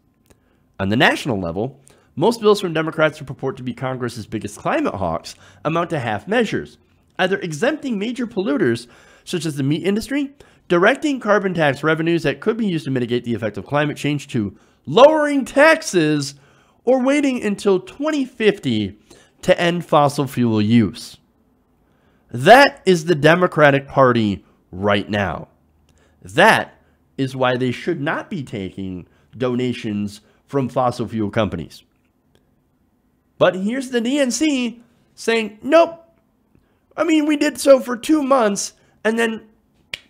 On the national level, most bills from Democrats who purport to be Congress's biggest climate hawks amount to half measures, either exempting major polluters such as the meat industry, directing carbon tax revenues that could be used to mitigate the effect of climate change to lowering taxes, or waiting until 2050 to end fossil fuel use. That is the Democratic Party right now. That is why they should not be taking donations from fossil fuel companies. But here's the DNC saying, nope. I mean, we did so for 2 months, and then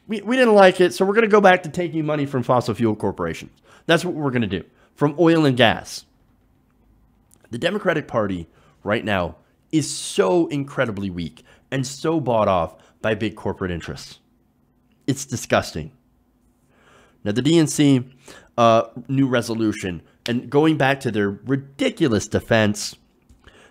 we didn't like it, so we're going to go back to taking money from fossil fuel corporations. That's what we're going to do, from oil and gas. The Democratic Party right now is so incredibly weak and so bought off by big corporate interests. It's disgusting. Now, the DNC new resolution, and going back to their ridiculous defense,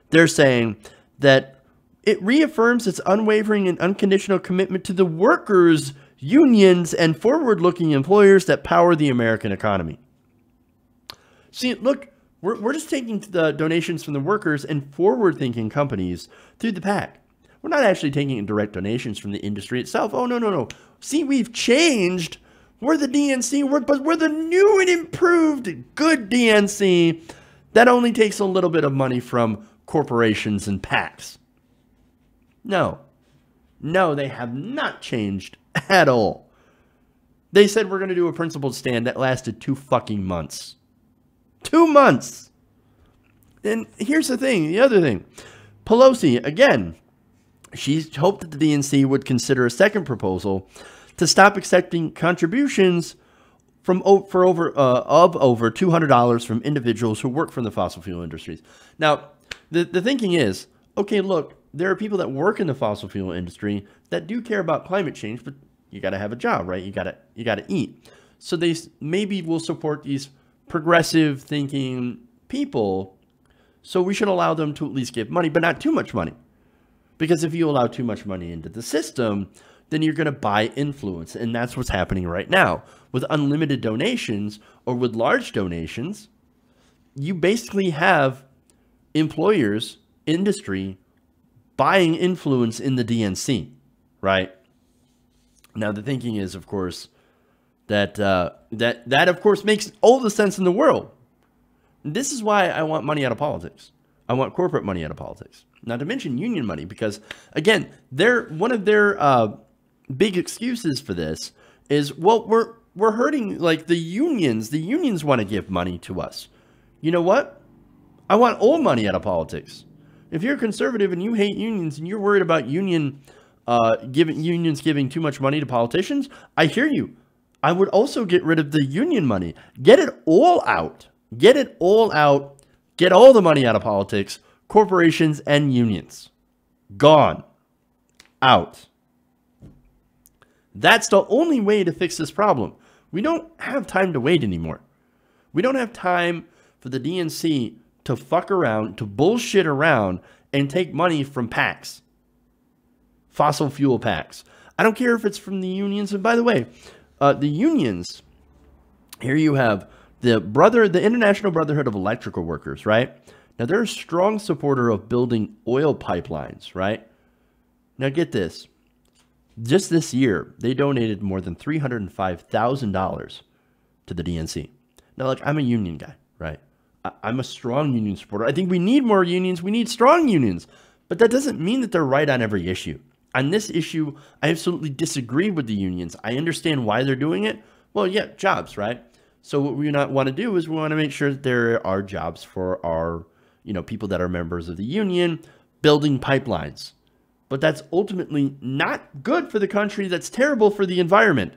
they're saying that it reaffirms its unwavering and unconditional commitment to the workers, unions, and forward-looking employers that power the American economy. See, look, we're just taking the donations from the workers and forward-thinking companies through the PAC. We're not actually taking direct donations from the industry itself. Oh, no. See, we've changed. We're the DNC, but we're the new and improved good DNC that only takes a little bit of money from corporations and PACs. No, they have not changed at all. They said we're going to do a principled stand that lasted 2 fucking months. 2 months. And here's the thing, the other thing. Pelosi, again, she hoped that the DNC would consider a second proposal to stop accepting contributions from over $200 from individuals who work from the fossil fuel industries. Now, the thinking is, okay, look, there are people that work in the fossil fuel industry that do care about climate change, but you got to have a job, right? You got to eat. So they maybe will support these progressive thinking people. So we should allow them to at least give money, but not too much money. Because if you allow too much money into the system, then you're going to buy influence. And that's what's happening right now. With unlimited donations or with large donations, you basically have employers, industry, buying influence in the DNC, right? Now, the thinking is, of course, that of course makes all the sense in the world. This is why I want money out of politics. I want corporate money out of politics. Not to mention union money, because again, one of their big excuses for this is, well, we're hurting like the unions. The unions want to give money to us. You know what? I want all money out of politics. If you're a conservative and you hate unions and you're worried about unions giving too much money to politicians, I hear you. I would also get rid of the union money. Get it all out. Get it all out. Get all the money out of politics, corporations, and unions. Gone. Out. That's the only way to fix this problem. We don't have time to wait anymore. We don't have time for the DNC to fuck around, to bullshit around, and take money from PACs. Fossil fuel PACs. I don't care if it's from the unions. And by the way, the unions, here you have the International Brotherhood of Electrical Workers, right? Now, they're a strong supporter of building oil pipelines, right? Now, get this. Just this year, they donated more than $305,000 to the DNC. Now, look, I'm a union guy, right? I'm a strong union supporter. I think we need more unions. We need strong unions. But that doesn't mean that they're right on every issue. On this issue, I absolutely disagree with the unions. I understand why they're doing it. Well, yeah, jobs, right? So what we not want to do is we want to make sure that there are jobs for our, people that are members of the union. building pipelines. But that's ultimately not good for the country. That's terrible for the environment.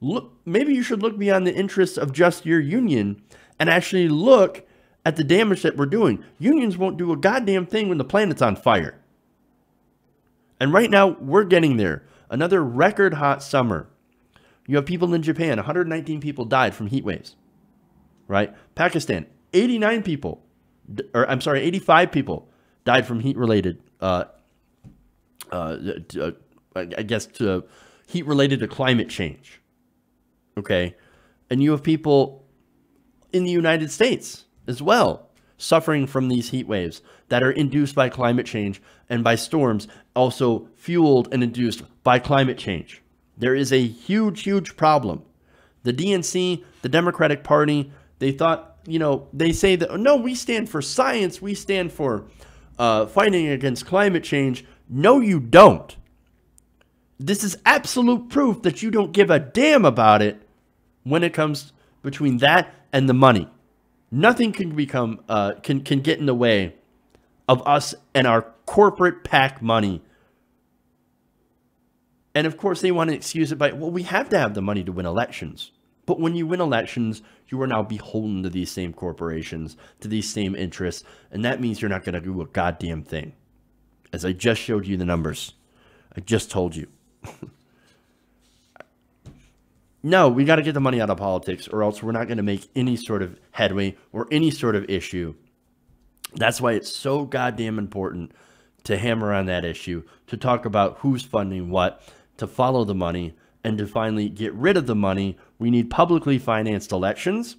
Look, maybe you should look beyond the interests of just your union and actually look at the damage that we're doing. Unions won't do a goddamn thing when the planet's on fire. And right now, we're getting there. Another record hot summer. You have people in Japan, 119 people died from heat waves. Right? Pakistan, 85 people died from heat-related, heat-related to climate change. Okay? And you have people in the United States as well suffering from these heat waves that are induced by climate change and by storms, also fueled and induced by climate change. There is a huge, huge problem. The DNC, the Democratic Party, they thought, you know, they say that, no, we stand for science. We stand for fighting against climate change. No, you don't. This is absolute proof that you don't give a damn about it when it comes between that and the money. Nothing can become can get in the way of us and our corporate PAC money. And of course, they want to excuse it by, well, we have to have the money to win elections. But when you win elections, you are now beholden to these same corporations, to these same interests, and that means you're not going to do a goddamn thing. As I just showed you the numbers. I just told you. No, we got to get the money out of politics, or else we're not going to make any sort of headway or any sort of issue. That's why it's so goddamn important to hammer on that issue, to talk about who's funding what, to follow the money, and to finally get rid of the money. We need publicly financed elections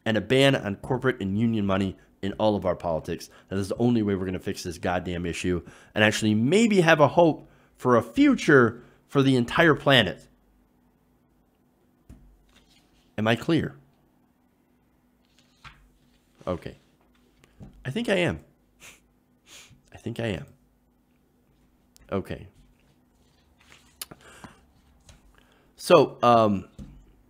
and a ban on corporate and union money in all of our politics. That is the only way we're going to fix this goddamn issue and actually maybe have a hope for a future for the entire planet. Am I clear? Okay. I think I am. I think I am. Okay. So,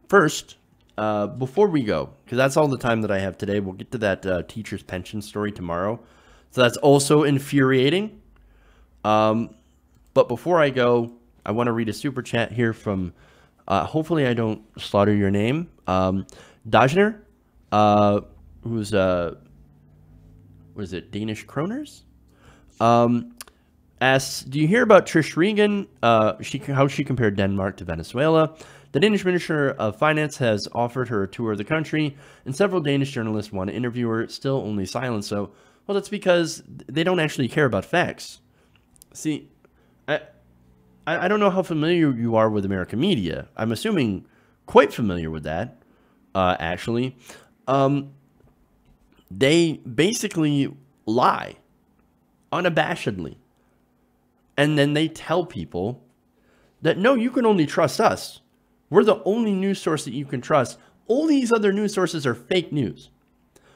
first, before we go, because that's all the time that I have today, we'll get to that teacher's pension story tomorrow. So that's also infuriating. But before I go, I want to read a super chat here from, hopefully I don't slaughter your name, Dajner, who's, what is it, Danish Kroners? Asks, do you hear about Trish Regan, how she compared Denmark to Venezuela? The Danish Minister of Finance has offered her a tour of the country, and several Danish journalists want to interview her, still only silence. So, well, that's because they don't actually care about facts. See, I don't know how familiar you are with American media. I'm assuming quite familiar with that, actually. They basically lie unabashedly. And then they tell people that, no, you can only trust us. We're the only news source that you can trust. All these other news sources are fake news.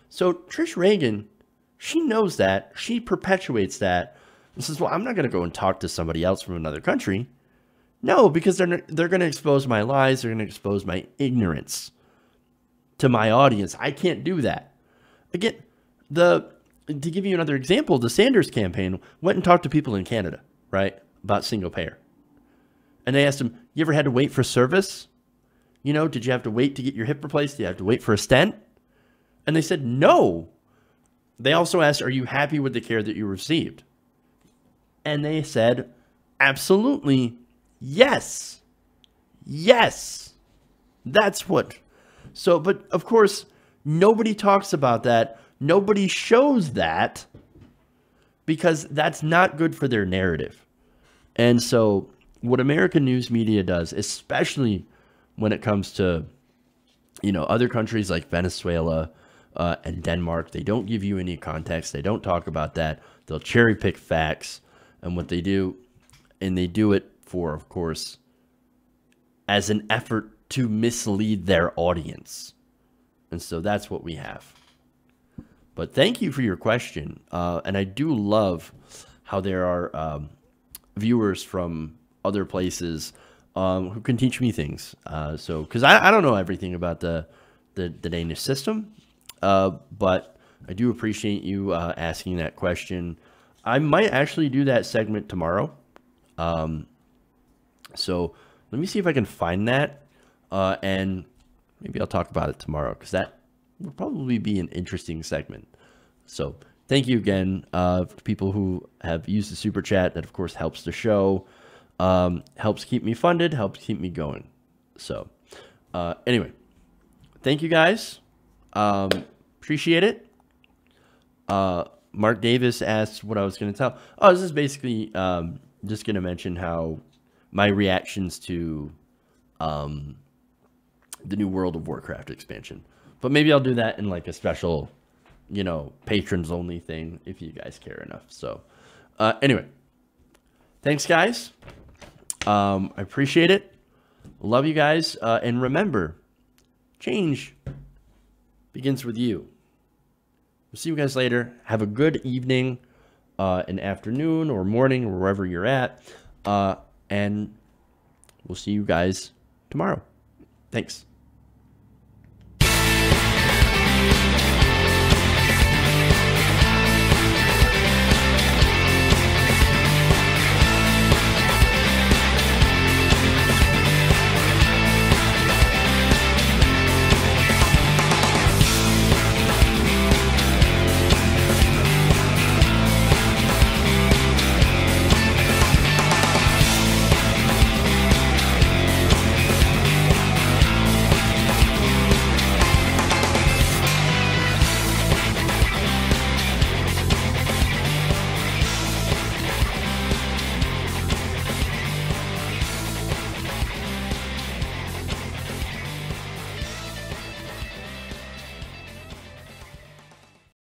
So Trish Regan, she knows that. She perpetuates that. And says, well, I'm not going to go and talk to somebody else from another country. No, because they're going to expose my lies. They're going to expose my ignorance to my audience. I can't do that. Again, to give you another example, the Sanders campaign went and talked to people in Canada, right, about single payer. And they asked them, you ever had to wait for service? You know, did you have to wait to get your hip replaced? Did you have to wait for a stent? And they said, no. They also asked, are you happy with the care that you received? And they said, absolutely, yes. Yes. That's what. So, but of course, nobody talks about that. Nobody shows that because that's not good for their narrative. And so what American news media does, especially when it comes to, you know, other countries like Venezuela and Denmark, they don't give you any context. They don't talk about that. They'll cherry pick facts. And what they do, and they do it for, of course, as an effort to mislead their audience. And so that's what we have. But thank you for your question. And I do love how there are viewers from other places who can teach me things. So, because I don't know everything about the Danish system, but I do appreciate you asking that question. I might actually do that segment tomorrow. So let me see if I can find that, and maybe I'll talk about it tomorrow, because that will probably be an interesting segment. So thank you again to people who have used the super chat. That of course helps the show, helps keep me funded, helps keep me going. So anyway, thank you guys. Appreciate it. Mark Davis asked what I was going to tell. Oh, this is basically just going to mention how my reactions to the new World of Warcraft expansion. But maybe I'll do that in like a special, you know, patrons only thing if you guys care enough. So anyway, thanks guys. I appreciate it. Love you guys. And remember, change begins with you. We'll see you guys later. Have a good evening, an afternoon or morning, or wherever you're at. And we'll see you guys tomorrow. Thanks.